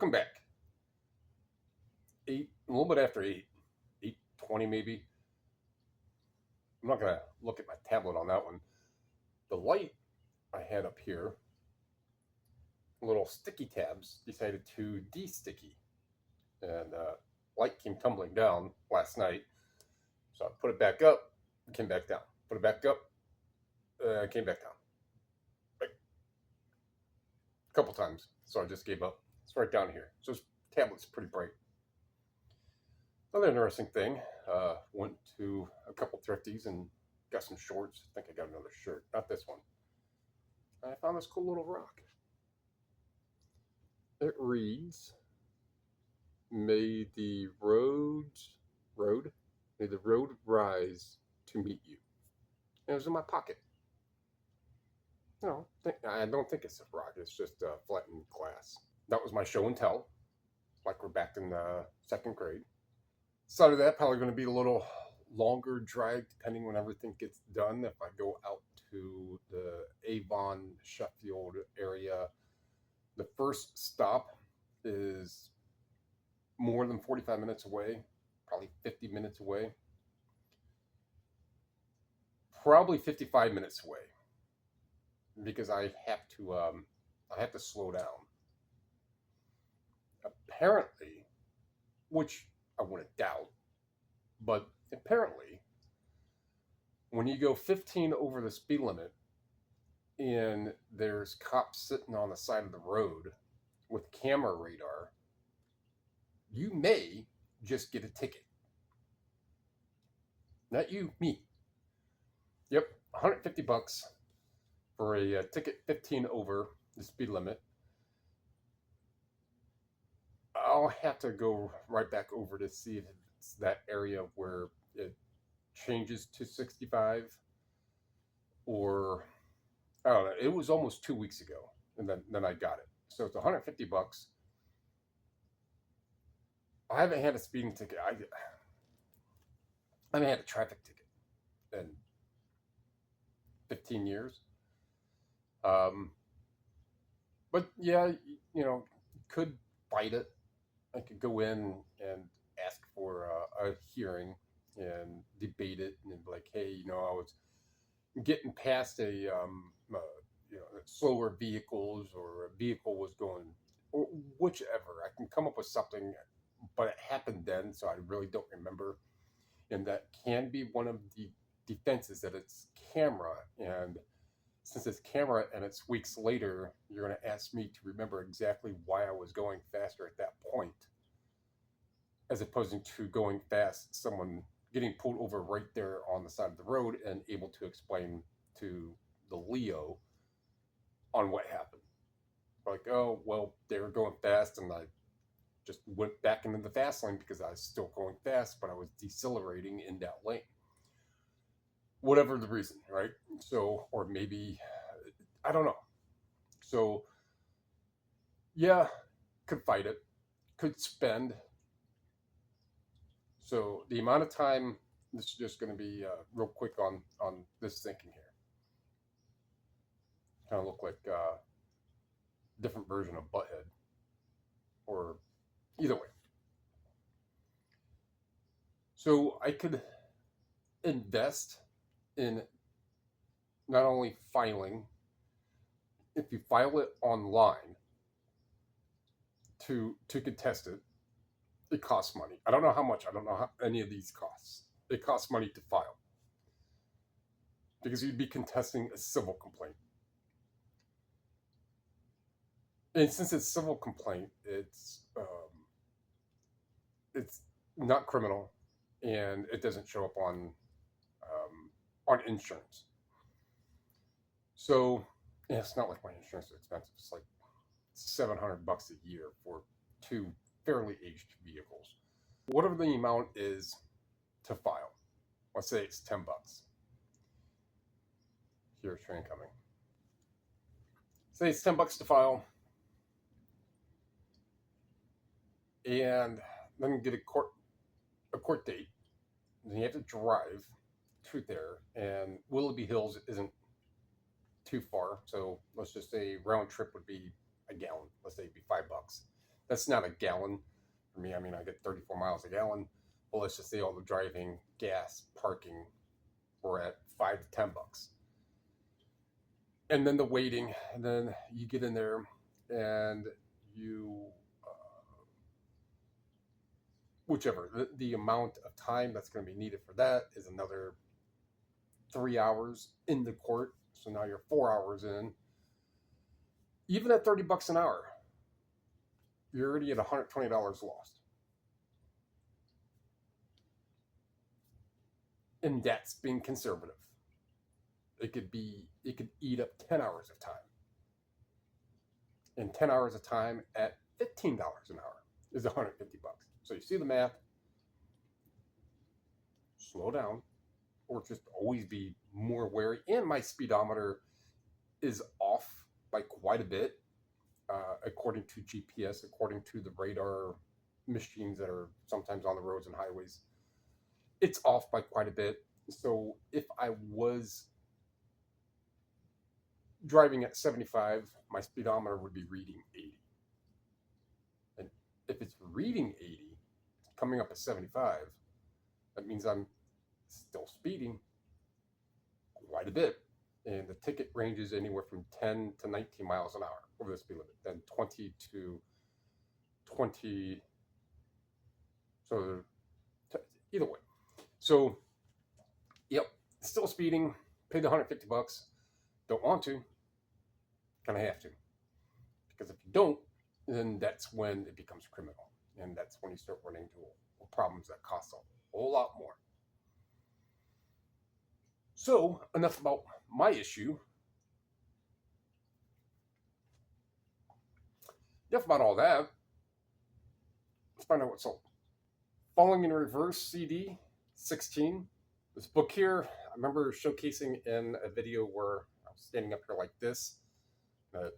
Welcome back. A little bit after 8:20 maybe. I'm not gonna look at my tablet on that one. The light I had up here, little sticky tabs, decided to de-sticky, and light came tumbling down last night. So I put it back up, it came back down. Put it back up, came back down, like a couple times. So I just gave up. It's right down here. So this tablet's pretty bright. Another interesting thing, went to a couple thrifties and got some shorts. I think I got another shirt, not this one. And I found this cool little rock. It reads, "May the may the road rise to meet you." And it was in my pocket. I don't think it's a rock. It's just flattened glass. That was my show and tell, like we're back in second grade. Side of that, probably going to be a little longer drive depending when everything gets done. If I go out to the Avon, Sheffield area, the first stop is more than 45 minutes away, probably 50 minutes away, probably 55 minutes away, because I have to slow down. Apparently, which I wouldn't doubt, but apparently, when you go 15 over the speed limit and there's cops sitting on the side of the road with camera radar, you may just get a ticket. Not you, me. Yep, $150 for a ticket 15 over the speed limit. I'll have to go right back over to see if it's that area where it changes to 65, or I don't know. It was almost 2 weeks ago, and then I got it. So it's $150. I haven't had a speeding ticket. I haven't had a traffic ticket in 15 years. But yeah, could fight it. I could go in and ask for a hearing and debate it and be like, hey, I was getting past slower vehicles, or a vehicle was going, or whichever. I can come up with something, but it happened then, so I really don't remember. And that can be one of the defenses, that it's camera. And since it's camera and it's weeks later, you're going to ask me to remember exactly why I was going faster at that point, as opposed to going fast, someone getting pulled over right there on the side of the road and able to explain to the Leo on what happened. Like, oh, well, they were going fast and I just went back into the fast lane because I was still going fast, but I was decelerating in that lane. Whatever the reason, right? So, or maybe, I don't know. So, yeah, could fight it, could spend. So the amount of time, this is just going to be real quick on this thinking here. Kind of look like a different version of Butthead, or either way. So I could invest in not only filing, if you file it online to contest it, it costs money. I don't know how much. I don't know how any of these costs. It costs money to file, because you'd be contesting a civil complaint. And since it's civil complaint, it's not criminal, and it doesn't show up on insurance. So it's not like my insurance is expensive. It's like $700 a year for two fairly aged vehicles. Whatever the amount is to file, let's say it's $10. Here's train coming. Say it's $10 to file, and then get a court date. Then you have to drive to there, and Willoughby Hills isn't too far, so let's just say round trip would be a gallon. Let's say it'd be $5. That's not a gallon for me. I mean, I get 34 miles a gallon. But let's just say all the driving, gas, parking, we're at $5 to $10. And then the waiting, and then you get in there and you, whichever, the amount of time that's going to be needed for that is another 3 hours in the court. So now you're 4 hours in. Even at $30 an hour, you're already at $120 lost. And that's being conservative. It could eat up 10 hours of time. And 10 hours of time at $15 an hour is $150. So you see the math. Slow down, or just always be more wary. And my speedometer is off by quite a bit, according to GPS, according to the radar machines that are sometimes on the roads and highways. It's off by quite a bit. So if I was driving at 75, my speedometer would be reading 80. And if it's reading 80, coming up at 75, that means I'm still speeding quite a bit. And the ticket ranges anywhere from 10 to 19 miles an hour over the speed limit, then 20 to 20. So either way. So, yep, still speeding, paid the $150. Don't want to, kind of have to. Because if you don't, then that's when it becomes criminal. And that's when you start running into problems that cost a whole lot more. So, enough about my issue. Enough about all that. Let's find out what's sold. Falling in Reverse CD 16. This book here, I remember showcasing in a video where I was standing up here like this. I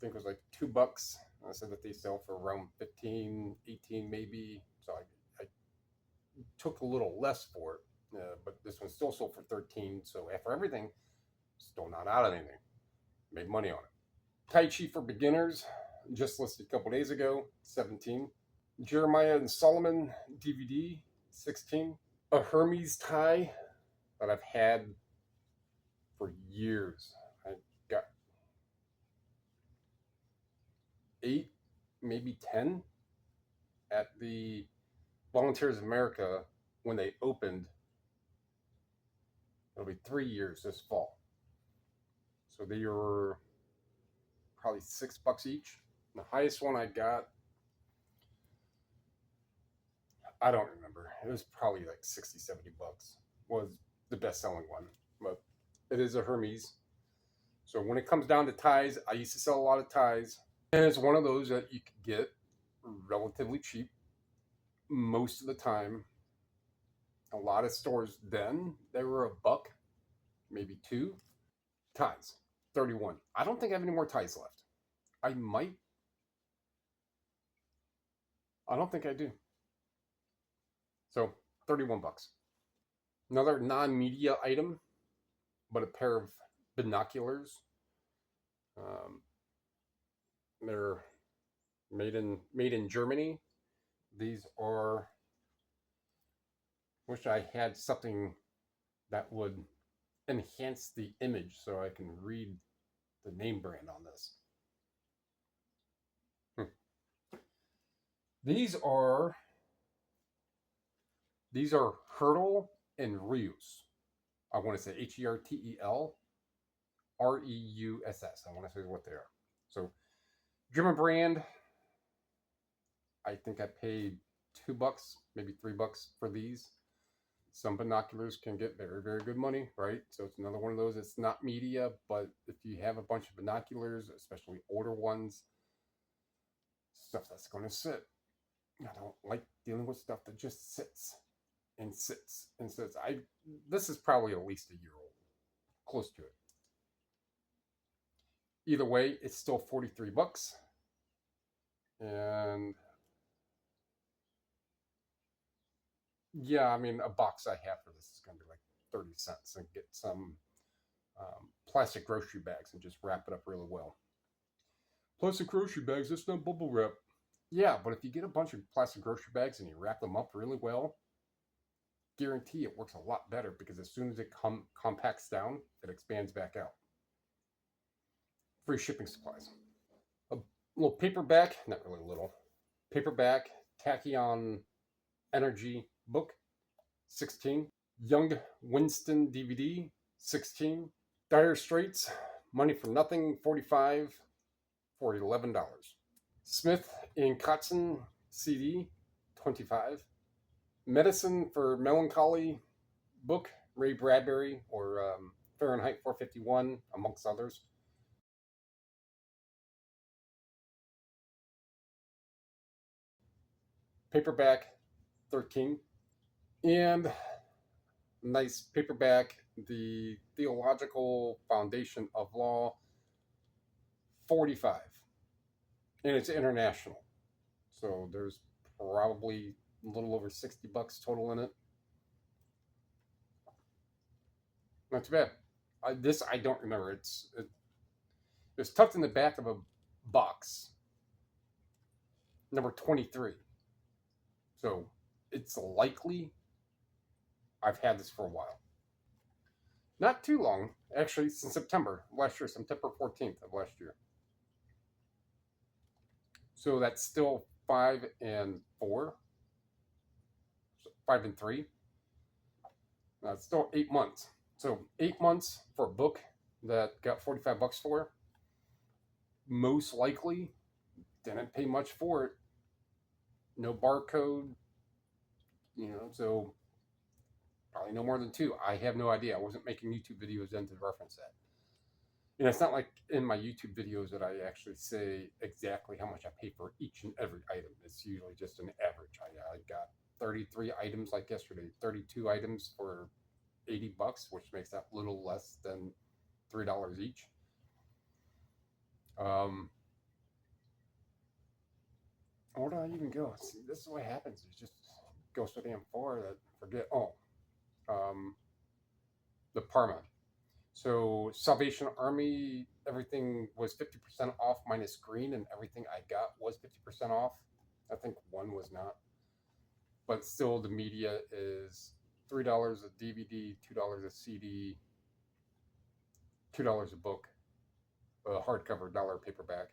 think it was like $2. I said that they sell for around 15, 18 maybe. So I took a little less for it. But this one still sold for 13. So after everything, still not out of anything. Made money on it. Tai Chi for Beginners, just listed a couple days ago, 17. Jeremiah and Solomon DVD, 16. A Hermes tie that I've had for years. I got 8, maybe 10 at the Volunteers of America when they opened. It'll be 3 years this fall. So they were probably $6 each. The highest one I got, I don't remember. It was probably like 60, $70 was the best selling one. But it is a Hermes. So when it comes down to ties, I used to sell a lot of ties. And it's one of those that you could get relatively cheap most of the time. A lot of stores then, they were $1, maybe $2. Ties, 31. I don't think I have any more ties left. I might. I don't think I do. So, $31. Another non-media item, but a pair of binoculars. They're made in Germany. These are, wish I had something that would enhance the image so I can read the name brand on this. These are Hertel and Reus. I want to say Hertel, Reuss. I want to say what they are. So, German brand. I think I paid $2, maybe $3 for these. Some binoculars can get very, very good money, right? So it's another one of those. It's not media, but if you have a bunch of binoculars, especially older ones, stuff that's going to sit. I don't like dealing with stuff that just sits and sits and sits. This is probably at least a year old, close to it. Either way, it's still $43, and yeah, I mean, a box I have for this is going to be like 30 cents, and get some plastic grocery bags and just wrap it up really well. Plastic grocery bags, that's not bubble wrap. Yeah, but if you get a bunch of plastic grocery bags and you wrap them up really well, guarantee it works a lot better because as soon as it compacts down, it expands back out. Free shipping supplies. A little paperback, not really little, paperback Tachyon Energy book, 16. Young Winston DVD, 16. Dire Straits, Money for Nothing, 45 for $11. Smith and Kotzen CD, 25. Medicine for Melancholy book, Ray Bradbury, or Fahrenheit 451, amongst others. Paperback, 13. And nice paperback, The Theological Foundation of Law, 45. And it's international. So there's probably a little over $60 total in it. Not too bad. I don't remember. It's tucked in the back of a box. Number 23. So it's likely I've had this for a while. Not too long, actually, since September last year, September 14th of last year. So that's still 5 and 4. 5 and 3. It's still 8 months. So 8 months for a book that got $45 for. Most likely didn't pay much for it. No barcode, so probably no more than 2. I have no idea. I wasn't making YouTube videos then to reference that. And it's not like in my YouTube videos that I actually say exactly how much I pay for each and every item. It's usually just an average. I got 33 items like yesterday, 32 items for $80, which makes that a little less than $3 each. Where do I even go? See, this is what happens. It just goes so damn far that I forget. The Parma. So Salvation Army, everything was 50% off minus green, and everything I got was 50% off. I think one was not. But still, the media is $3 a DVD, $2 a CD, $2 a book, a hardcover, $1 paperback.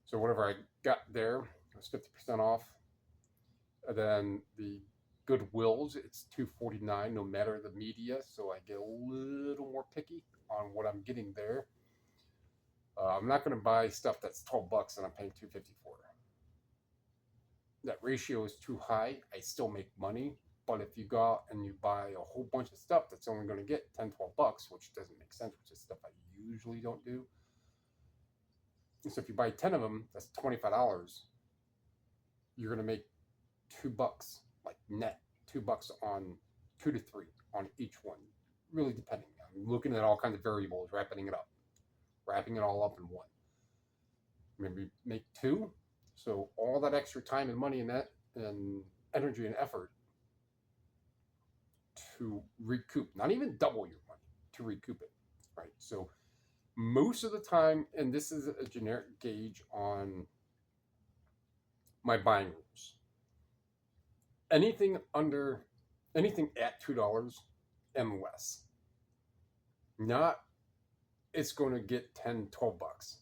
So whatever I got there was 50% off. And then the Goodwills, it's $2.49 no matter the media, so I get a little more picky on what I'm getting there. I'm not going to buy stuff that's $12 and I'm paying $2.50 for it. That ratio is too high. I still make money, but if you go out and you buy a whole bunch of stuff that's only going to get $10, $12, which doesn't make sense, which is stuff I usually don't do. So if you buy 10 of them, that's $25. You're going to make $2, like net $2 on 2 to 3 on each one, really depending. I'm looking at all kinds of variables, wrapping it all up in one. Maybe make 2. So all that extra time and money and that and energy and effort to recoup, not even double your money, to recoup it, right? So most of the time, and this is a generic gauge on my buying rules, anything at $2 and less, not it's going to get $10, $12.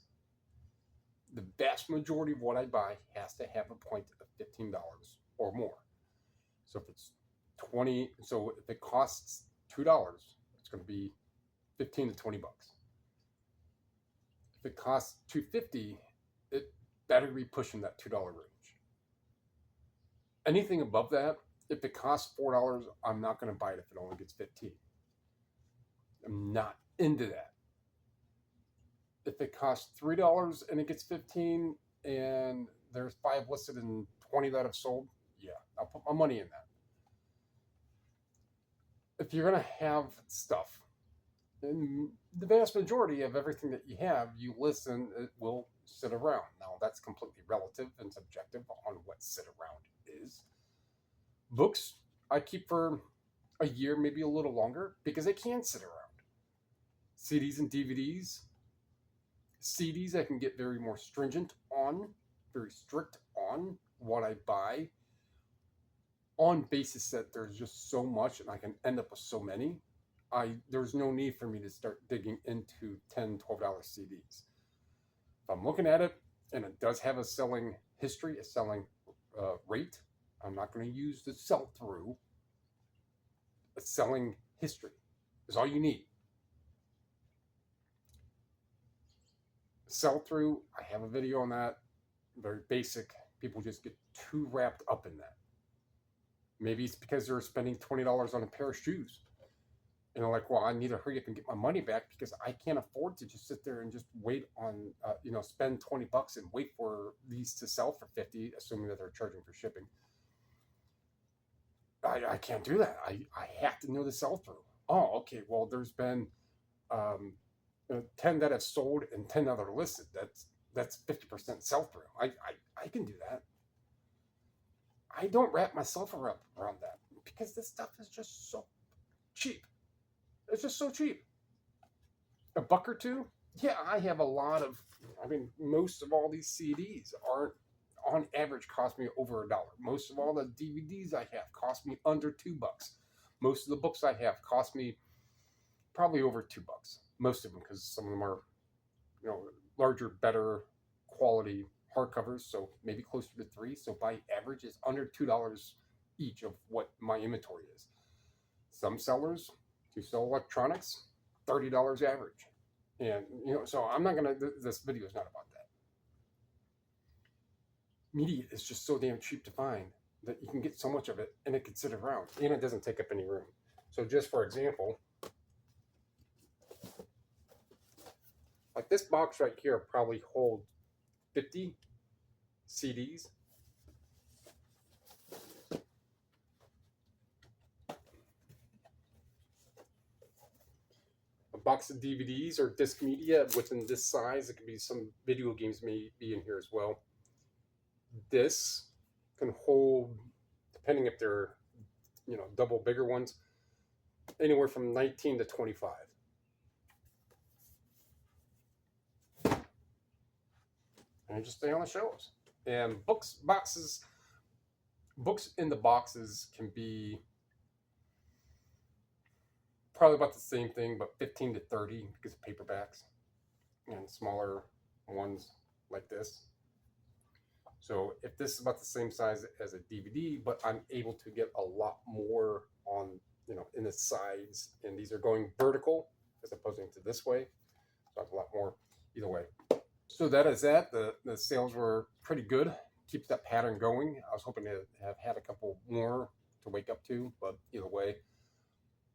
The vast majority of what I buy has to have a point of $15 or more. So if it's 20, so if it costs $2, it's going to be $15 to $20. If it costs $2.50, it better be pushing that $2 range. Anything above that, if it costs $4, I'm not going to buy it if it only gets 15. I'm not into that. If it costs $3 and it gets 15 and there's 5 listed and 20 that have sold, yeah, I'll put my money in that. If you're going to have stuff, and the vast majority of everything that you have, you list and it will sit around. Now, that's completely relative and subjective on what sit around is. Books, I keep for a year, maybe a little longer, because they can sit around. CDs and DVDs. CDs I can get very more stringent on very strict on what I buy on basis that there's just so much and I can end up with so many. There's no need for me to start digging into $10, $12 CDs. If I'm looking at it and it does have a selling history, a selling rate, I'm not going to use the sell-through. A selling history is all you need. Sell-through, I have a video on that. Very basic. People just get too wrapped up in that. Maybe it's because they're spending $20 on a pair of shoes. And they're like, well, I need to hurry up and get my money back because I can't afford to just sit there and just wait on, spend $20 and wait for these to sell for $50, assuming that they're charging for shipping. I can't do that. I have to know the sell-through. Oh, okay. Well, there's been 10 that have sold and 10 that are listed. That's 50% sell-through. I can do that. I don't wrap myself around that because this stuff is just so cheap. It's just so cheap. $1 or $2? Yeah, I have a lot of, most of all these CDs aren't, on average, cost me over $1. Most of all the DVDs I have cost me under $2. Most of the books I have cost me probably over $2. Most of them, because some of them are, larger, better quality hardcovers, so maybe closer to $3. So by average, it's under $2 each of what my inventory is. Some sellers who sell electronics, $30 average. And, so I'm not going to, this video is not about that. Media is just so damn cheap to find that you can get so much of it and it can sit around and it doesn't take up any room. So just for example, like this box right here probably holds 50 CDs. A box of DVDs or disc media within this size. It could be some video games may be in here as well. This can hold, depending if they're, double bigger ones, anywhere from 19 to 25. And they just stay on the shelves. And books in the boxes can be probably about the same thing, but 15 to 30 because of paperbacks and smaller ones like this. So if this is about the same size as a DVD, but I'm able to get a lot more on, in the sides, and these are going vertical as opposed to this way. So I have a lot more either way. So that is that. The sales were pretty good. Keeps that pattern going. I was hoping to have had a couple more to wake up to, but either way.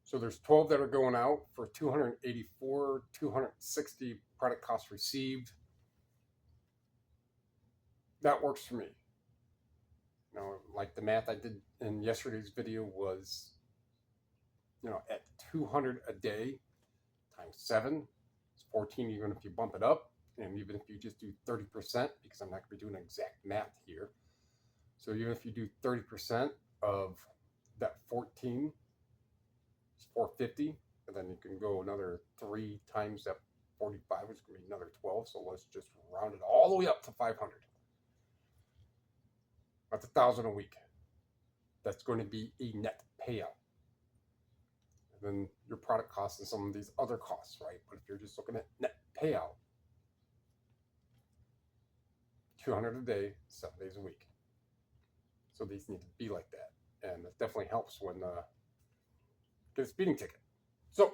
So there's 12 that are going out for $284, $260 product cost received. That works for me. Like the math I did in yesterday's video was, at 200 a day times 7, it's 14 even if you bump it up, and even if you just do 30%, because I'm not going to be doing exact math here. So even if you do 30% of that 14, it's 450, and then you can go another 3 times that 45, which is going to be another 12. So let's just round it all the way up to 500. That's $1,000 a week. That's going to be a net payout. And then your product costs and some of these other costs, right? But if you're just looking at net payout, 200 a day, 7 days a week. So these need to be like that. And it definitely helps when get a speeding ticket. So, I'm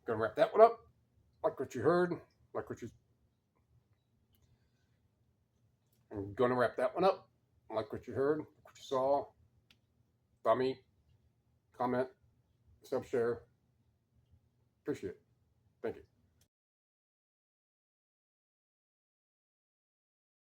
going to wrap that one up. Like what you heard. I'm going to wrap that one up. Like what you heard, what you saw. Dummy, comment, sub, share. Appreciate it. Thank you.